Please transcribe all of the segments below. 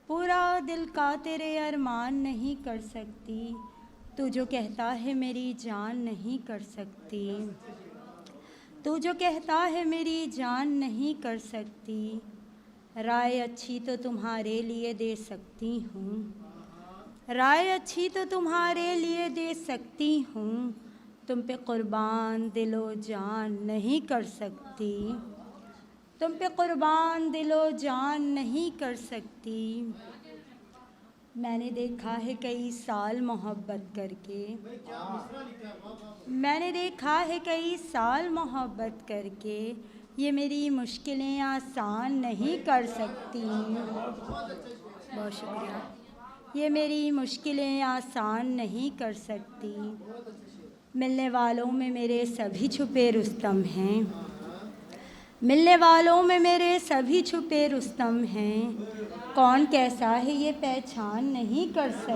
पूरा दिल का तेरे अरमान नहीं कर सकती, तू जो कहता है मेरी जान नहीं कर सकती। तू जो कहता है मेरी जान नहीं कर सकती। राय अच्छी तो तुम्हारे लिए दे सकती हूँ, राय अच्छी तो तुम्हारे लिए दे सकती हूँ। तुम पे कुर्बान दिलो जान नहीं कर सकती, तुम पे कुर्बान दिलो जान नहीं कर सकती। मैंने देखा है कई साल मोहब्बत करके, मैंने देखा है कई साल मोहब्बत करके, ये मेरी मुश्किलें आसान नहीं कर सकती। बहुत शुक्रिया। ये मेरी मुश्किलें आसान नहीं कर सकती। मिलने वालों में मेरे सभी छुपे रुस्तम हैं, मिलने वालों में मेरे सभी छुपे रुस्तम हैं। कौन कैसा है ये पहचान नहीं कर सकती।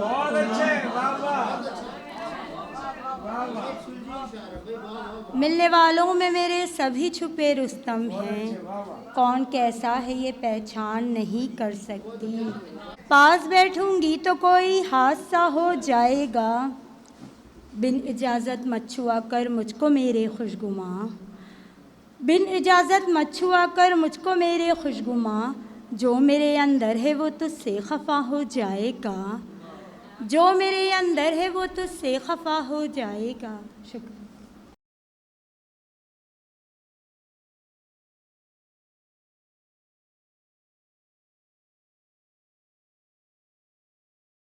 मिलने वालों में मेरे सभी छुपे रुस्तम हैं, कौन कैसा है ये पहचान नहीं कर सकती। पास बैठूंगी तो कोई हादसा हो जाएगा, बिन इजाज़त मत छुआ कर मुझको मेरे खुशगुमा, बिन इजाज़त मत छुआ कर मुझको मेरे खुशगुमा। जो मेरे अंदर है वो तुझसे खफा हो जाएगा, जो मेरे अंदर है वो तुझसे खफा हो जाएगा। शुक्रिया।